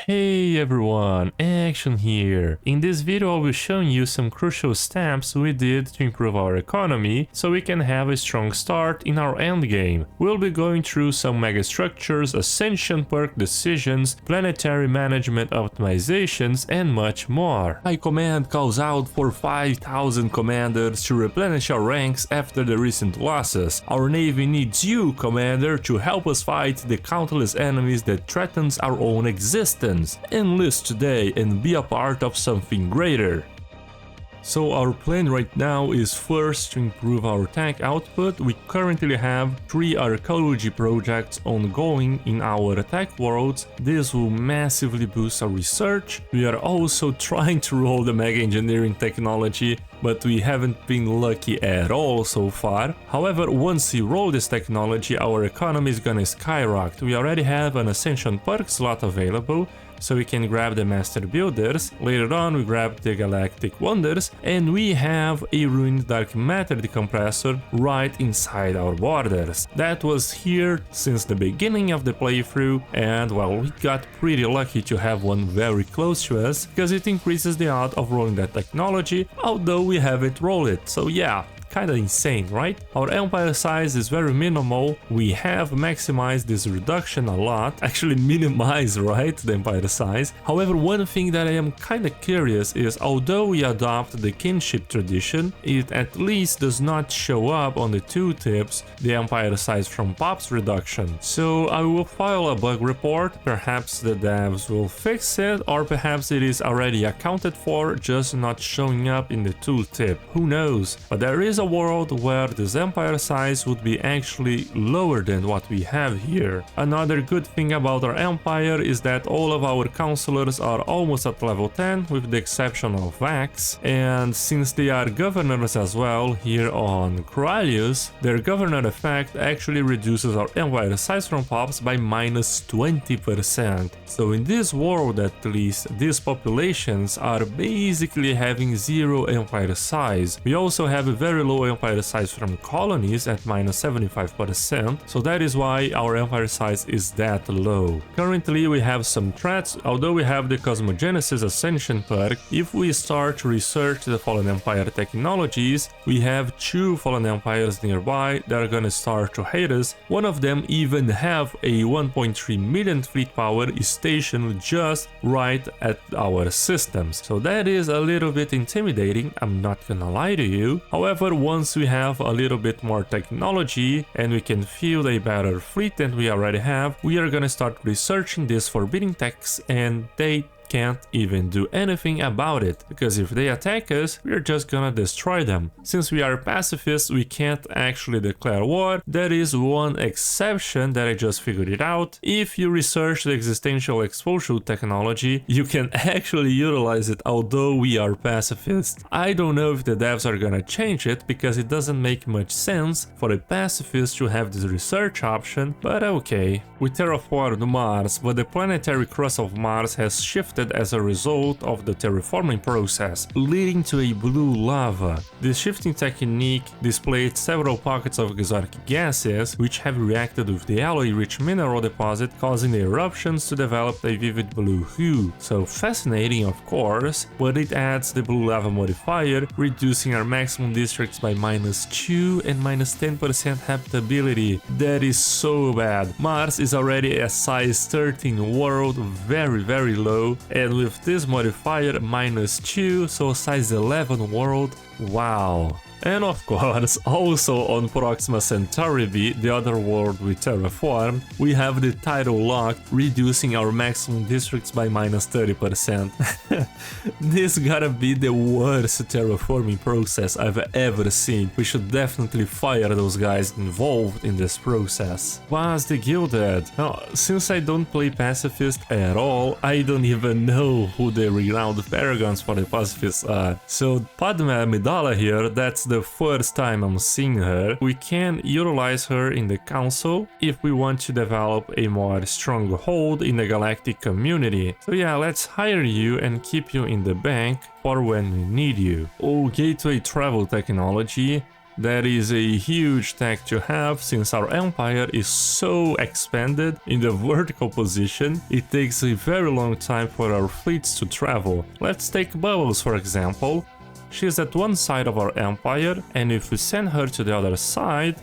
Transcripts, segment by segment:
Hey everyone, Action here. In this video I'll be showing you some crucial steps we did to improve our economy so we can have a strong start in our endgame. We'll be going through some megastructures, ascension perk decisions, planetary management optimizations and much more. My command calls out for 5,000 commanders to replenish our ranks after the recent losses. Our navy needs you, commander, to help us fight the countless enemies that threatens our own existence. Enlist today and be a part of something greater. So our plan right now is first to improve our tech output. We currently have 3 archaeology projects ongoing in our tech worlds. This will massively boost our research. We are also trying to roll the mega engineering technology, but we haven't been lucky at all so far. However, once we roll this technology, our economy is gonna skyrocket. We already have an ascension perk slot available, so we can grab the master builders. Later on we grab the galactic wonders, and we have a ruined dark matter decompressor right inside our borders. That was here since the beginning of the playthrough, and well, we got pretty lucky to have one very close to us because it increases the odds of rolling that technology, although we haven't rolled it. So yeah, kinda insane, right? Our empire size is very minimal. We have maximized this reduction a lot, actually minimized, right, the empire size. However, one thing that I am kinda curious is, although we adopt the kinship tradition, it at least does not show up on the tooltips the empire size from POP's reduction. So I will file a bug report. Perhaps the devs will fix it, or perhaps it is already accounted for, just not showing up in the tooltip. Who knows? But there is a world where this empire size would be actually lower than what we have here. Another good thing about our empire is that all of our counselors are almost at level 10 with the exception of Vax, and since they are governors as well here on Corellius, their governor effect actually reduces our empire size from POPs by minus 20%. So in this world at least, these populations are basically having 0 empire size. We also have a very low empire size from colonies at minus 75%, so that is why our empire size is that low. Currently we have some threats. Although we have the Cosmogenesis Ascension perk, if we start to research the Fallen Empire technologies, we have 2 Fallen Empires nearby that are gonna start to hate us. One of them even have a 1.3 million fleet power stationed just right at our systems, so that is a little bit intimidating, I'm not gonna lie to you. However, once we have a little bit more technology and we can field a better fleet than we already have, we are gonna start researching these forbidden techs, and they can't even do anything about it, because if they attack us, we're just gonna destroy them. Since we are pacifists, we can't actually declare war. There is one exception that I just figured it out. If you research the existential expulsion technology, you can actually utilize it, although we are pacifists. I don't know if the devs are gonna change it, because it doesn't make much sense for a pacifist to have this research option, but okay. We terraformed Mars, but the planetary crust of Mars has shifted as a result of the terraforming process, leading to a blue lava. This shifting technique displayed several pockets of exotic gases, which have reacted with the alloy-rich mineral deposit, causing the eruptions to develop a vivid blue hue. So fascinating, of course, but it adds the blue lava modifier, reducing our maximum districts by minus 2 and minus 10% habitability. That is so bad. Mars is already a size 13 world, very low, and with this modifier minus 2, so size 11 world, wow. And of course, also on Proxima Centauri B, the other world we terraformed, we have the title locked, reducing our maximum districts by minus 30%. This gotta be the worst terraforming process I've ever seen. We should definitely fire those guys involved in this process. Was the Gilded? Now, since I don't play pacifist at all, I don't even know who the renowned paragons for the pacifists are. So Padma Amidala here, that's the first time I'm seeing her. We can utilize her in the council if we want to develop a more strong hold in the galactic community. So yeah, let's hire you and keep you in the bank for when we need you. Oh, gateway travel technology. That is a huge tech to have since our empire is so expanded in the vertical position. It takes a very long time for our fleets to travel. Let's take Bubbles for example. She's at one side of our empire, and if we send her to the other side,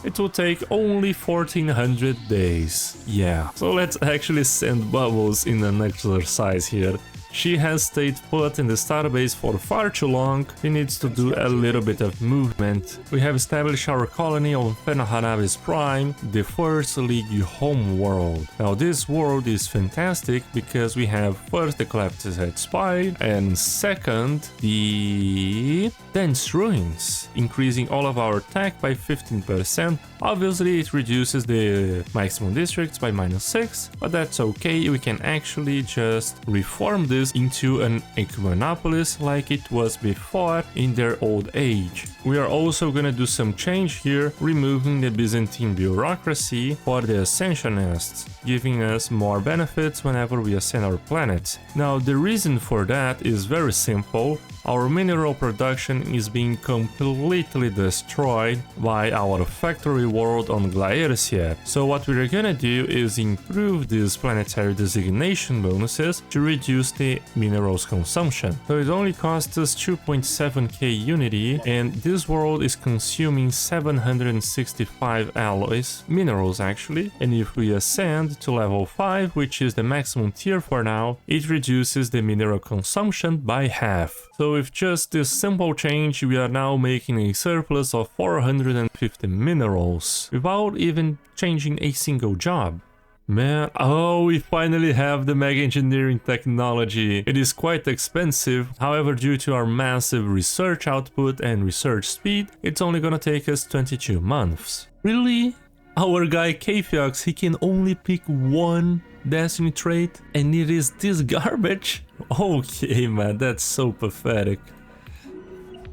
it will take only 1400 days. Yeah, so let's actually send Bubbles in an exercise here. She has stayed put in the starbase for far too long. She needs to do a little bit of movement. We have established our colony on Fenahanavis Prime, the first League home world. Now this world is fantastic because we have first the Collapses Head Spire and second the Dense Ruins, increasing all of our attack by 15%. Obviously it reduces the maximum districts by -6, but that's okay, we can actually just reform this into an Ecumenopolis like it was before in their old age. We are also gonna do some change here, removing the Byzantine bureaucracy for the Ascensionists, giving us more benefits whenever we ascend our planets. Now the reason for that is very simple. Our mineral production is being completely destroyed by our factory world on Glaersia. So what we're gonna do is improve these planetary designation bonuses to reduce the minerals consumption. So it only costs us 2.7k unity, and this world is consuming 765 alloys, minerals actually, and if we ascend to level 5, which is the maximum tier for now, it reduces the mineral consumption by half. So with just this simple change, we are now making a surplus of 450 minerals, without even changing a single job. Man, oh, we finally have the mega engineering technology. It is quite expensive, however, due to our massive research output and research speed, it's only gonna take us 22 months. Really? Our guy Kfiox, he can only pick one destiny trait, and it is this garbage? Okay, man, that's so pathetic.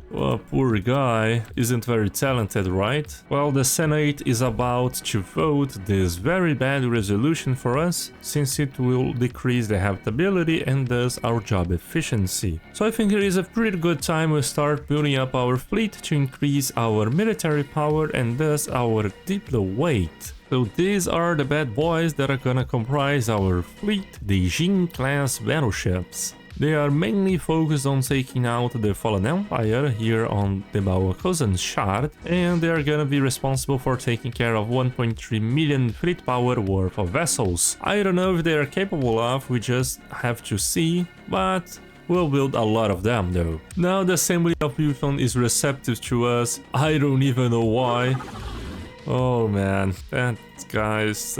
Well, poor guy isn't very talented, right? Well, the Senate is about to vote this very bad resolution for us, since it will decrease the habitability and thus our job efficiency. So I think it is a pretty good time we start building up our fleet to increase our military power and thus our diplo weight. So these are the bad boys that are gonna comprise our fleet, the Jin class battleships. They are mainly focused on taking out the Fallen Empire here on the Baokozan Shard, and they are gonna be responsible for taking care of 1.3 million fleet power worth of vessels. I don't know if they are capable of, we just have to see, but we'll build a lot of them though. Now the Assembly of Buton is receptive to us, I don't even know why. Oh man, that guys,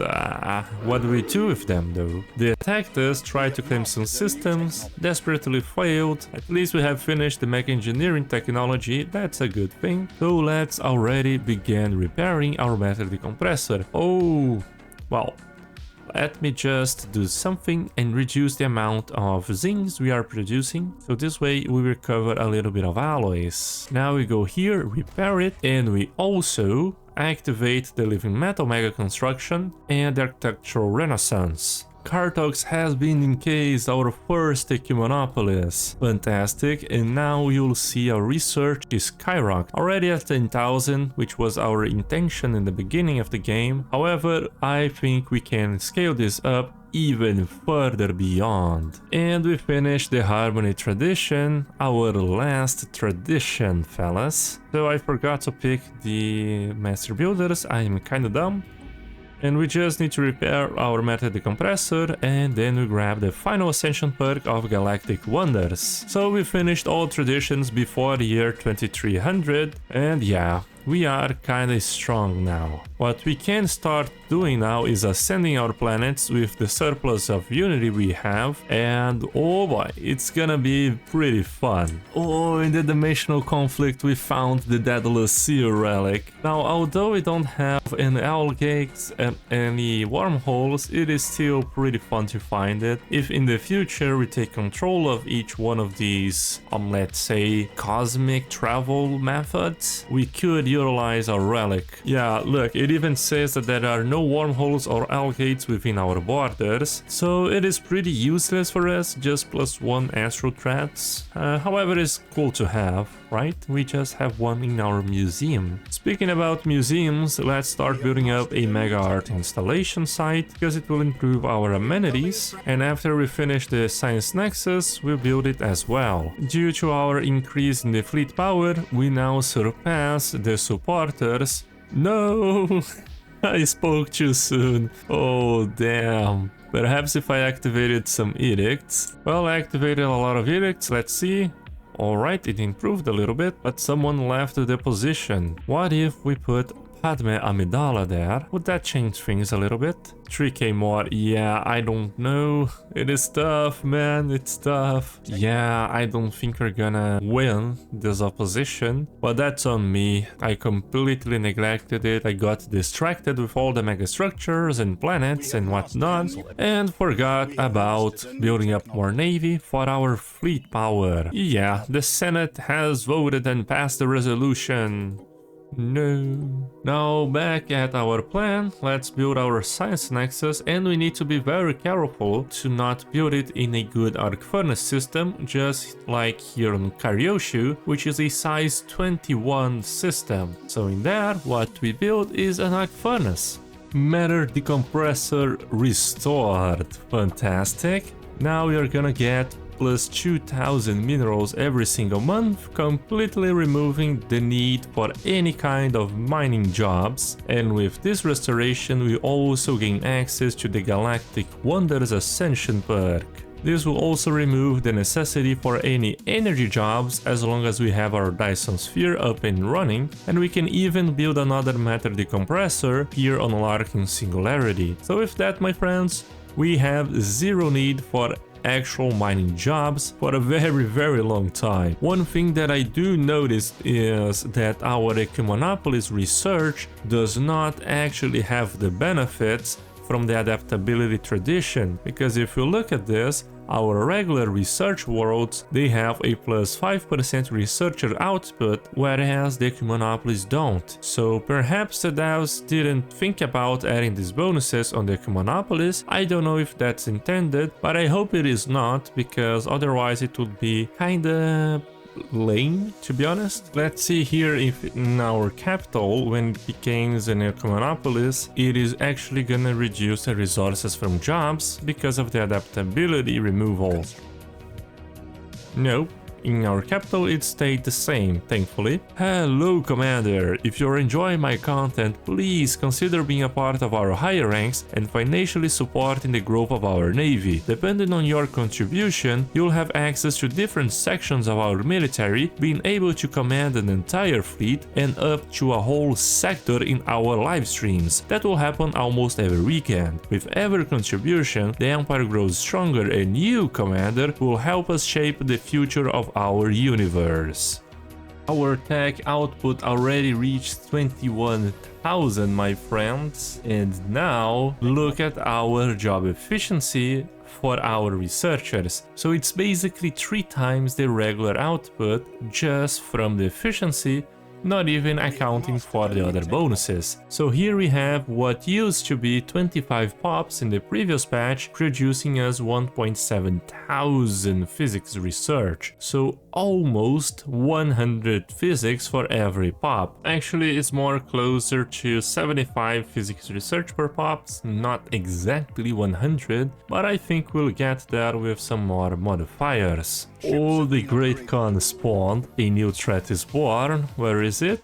what do we do with them though? They attacked us, tried to claim some systems, desperately failed. At least we have finished the mech engineering technology, that's a good thing. So let's already begin repairing our matter decompressor. Oh, well, let me just do something and reduce the amount of zincs we are producing. So this way we recover a little bit of alloys. Now we go here, repair it, and we also activate the living metal mega construction and the architectural renaissance. Kartox has been encased, our first Ecumenopolis. Fantastic, and now you'll see our research is skyrocket. Already at 10,000, which was our intention in the beginning of the game. However, I think we can scale this up even further beyond. And we finished the Harmony tradition, our last tradition, fellas. So I forgot to pick the Master Builders, I am kinda dumb. And we just need to repair our method decompressor, and then we grab the final ascension perk of Galactic Wonders. So we finished all traditions before the year 2300, and yeah, we are kinda strong now. What we can start doing now is ascending our planets with the surplus of unity we have, and oh boy, it's gonna be pretty fun. Oh, in the dimensional conflict we found the Daedalus Seal relic. Now, although we don't have any owl gates and any wormholes, it is still pretty fun to find it. If in the future we take control of each one of these, let's say, cosmic travel methods, we could utilize our relic. Yeah, look, it even says that there are no wormholes or algates within our borders, so it is pretty useless for us, just +1 astro threats. However, it's cool to have, right? We just have one in our museum. Speaking about museums, let's start building up a mega art installation site, because it will improve our amenities, and after we finish the science nexus, we'll build it as well. Due to our increase in the fleet power, we now surpass the supporters. No! I spoke too soon. Oh, damn. Perhaps if I activated some edicts. Well, I activated a lot of edicts, let's see. Alright, it improved a little bit, but someone left the position. What if we put Padme Amidala there? Would that change things a little bit? 3k more, yeah, I don't know. It is tough, man, it's tough. Yeah, I don't think we're gonna win this opposition, but that's on me. I completely neglected it. I got distracted with all the megastructures and planets and whatnot, and forgot about building up more navy for our fleet power. Yeah, the Senate has voted and passed the resolution. No. Now back at our plan, let's build our science nexus, and we need to be very careful to not build it in a good arc furnace system, just like here on Karyoshu, which is a size 21 system. So in there, what we build is an arc furnace. Matter decompressor restored. Fantastic. Now we are gonna get plus 2000 minerals every single month, completely removing the need for any kind of mining jobs. And with this restoration, we also gain access to the Galactic Wonders Ascension perk. This will also remove the necessity for any energy jobs as long as we have our Dyson Sphere up and running, and we can even build another matter decompressor here on Larkin Singularity. So with that, my friends, we have zero need for actual mining jobs for a very long time. One thing that I do notice is that our Ecumonopolis research does not actually have the benefits from the adaptability tradition, because if you look at this, our regular research worlds, they have a plus 5% researcher output, whereas the Ecumonopolis don't. So perhaps the devs didn't think about adding these bonuses on the Ecumonopolis. I don't know if that's intended, but I hope it is not, because otherwise it would be kinda lame, to be honest. Let's see here if in our capital, when it becomes an Ecumonopolis, it is actually gonna reduce the resources from jobs because of the adaptability removal. Nope. In our capital it stayed the same, thankfully. Hello Commander, if you're enjoying my content, please consider being a part of our higher ranks and financially supporting the growth of our navy. Depending on your contribution, you'll have access to different sections of our military, being able to command an entire fleet and up to a whole sector in our live streams. That will happen almost every weekend. With every contribution, the Empire grows stronger, and you, Commander, will help us shape the future of our universe. Our tech output already reached 21,000, my friends, and now look at our job efficiency for our researchers. So it's basically 3 times the regular output just from the efficiency, not even accounting for the other bonuses. So here we have what used to be 25 pops in the previous patch, producing us 1,700 physics research. So almost 100 physics for every pop. Actually, it's more closer to 75 physics research per pops, not exactly 100, but I think we'll get there with some more modifiers. Oh, the Great Khan spawned, a new threat is born. Where is it?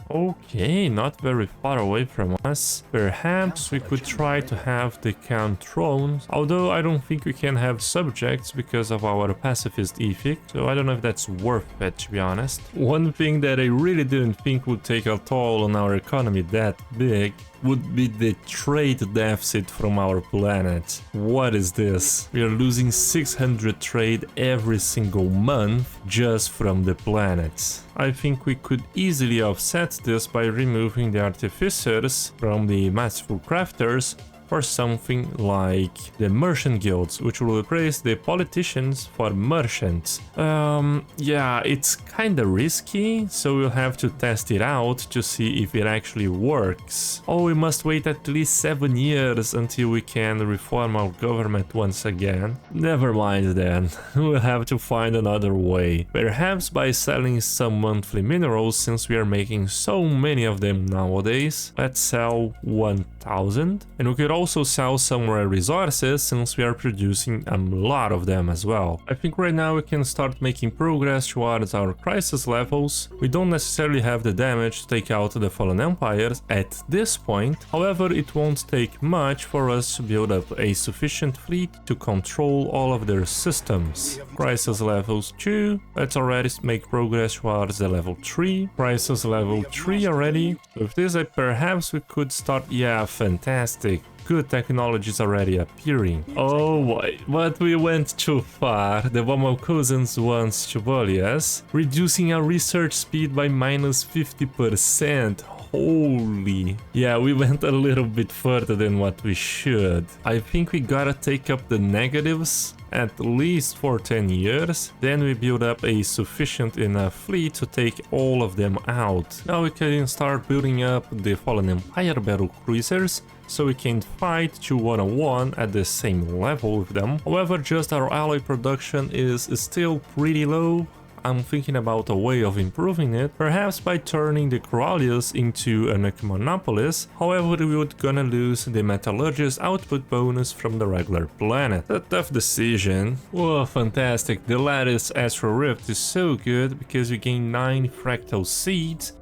Okay, not very far away from us. Perhaps we could try to have the Khan throne, although I don't think we can have subjects because of our pacifist ethic, so I don't know if that's worth it, to be honest. One thing that I really didn't think would take a toll on our economy that big would be the trade deficit from our planet. What is this? We are losing 600 trade every single month just from the planets. I think we could easily offset this by removing the artificers from the masterful crafters, for something like the merchant guilds, which will replace the politicians for merchants. Yeah, it's kinda risky, so we'll have to test it out to see if it actually works. Oh, we must wait at least 7 years until we can reform our government once again. Never mind then, we'll have to find another way. Perhaps by selling some monthly minerals, since we are making so many of them nowadays. Let's sell 1000. And we could also sell some rare resources, since we are producing a lot of them as well. I think right now we can start making progress towards our crisis levels. We don't necessarily have the damage to take out the fallen empires at this point. However, it won't take much for us to build up a sufficient fleet to control all of their systems. Crisis levels 2. Let's already make progress towards the level 3. Crisis level 3 already. With this, perhaps we could start. Yeah, fantastic. Good technology is already appearing. Oh boy, but we went too far. The Womal cousins wants to bully us, reducing our research speed by minus 50%. Holy. Yeah, we went a little bit further than what we should. I think we gotta take up the negatives at least for 10 years, then we build up a sufficient enough fleet to take all of them out. Now we can start building up the Fallen Empire battle cruisers, so we can fight 2-1-1 at the same level with them. However, just our alloy production is still pretty low. I'm thinking about a way of improving it, perhaps by turning the Corallius into an Monopolis. However, we would gonna lose the Metallurgist output bonus from the regular planet. A tough decision. Whoa, fantastic. The lattice Astral Rift is so good because we gain 9 fractal seeds,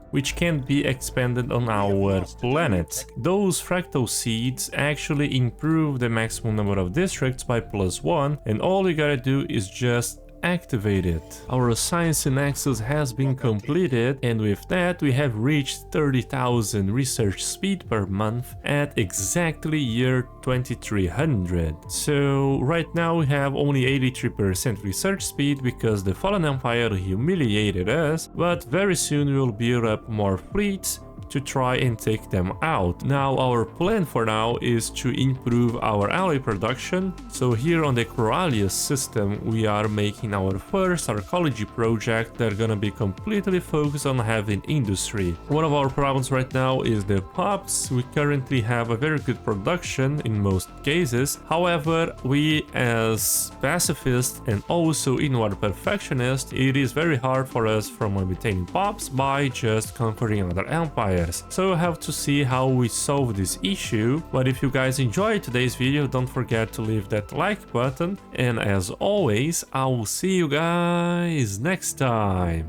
which can be expanded on our planet. Those fractal seeds actually improve the maximum number of districts by +1, and all we gotta do is just activate it. Our science in Nexus has been completed, and with that we have reached 30,000 research speed per month at exactly year 2300. So right now we have only 83% research speed because the Fallen Empire humiliated us, but very soon we will build up more fleets to try and take them out. Now our plan for now is to improve our alloy production. So here on the Corallius system we are making our first archaeology project that are gonna be completely focused on having industry. One of our problems right now is the pops. We currently have a very good production in most cases. However, we as pacifists and also inward perfectionists, it is very hard for us from obtaining pops by just conquering other empires. So we'll have to see how we solve this issue. But if you guys enjoyed today's video, don't forget to leave that like button. And as always, I will see you guys next time.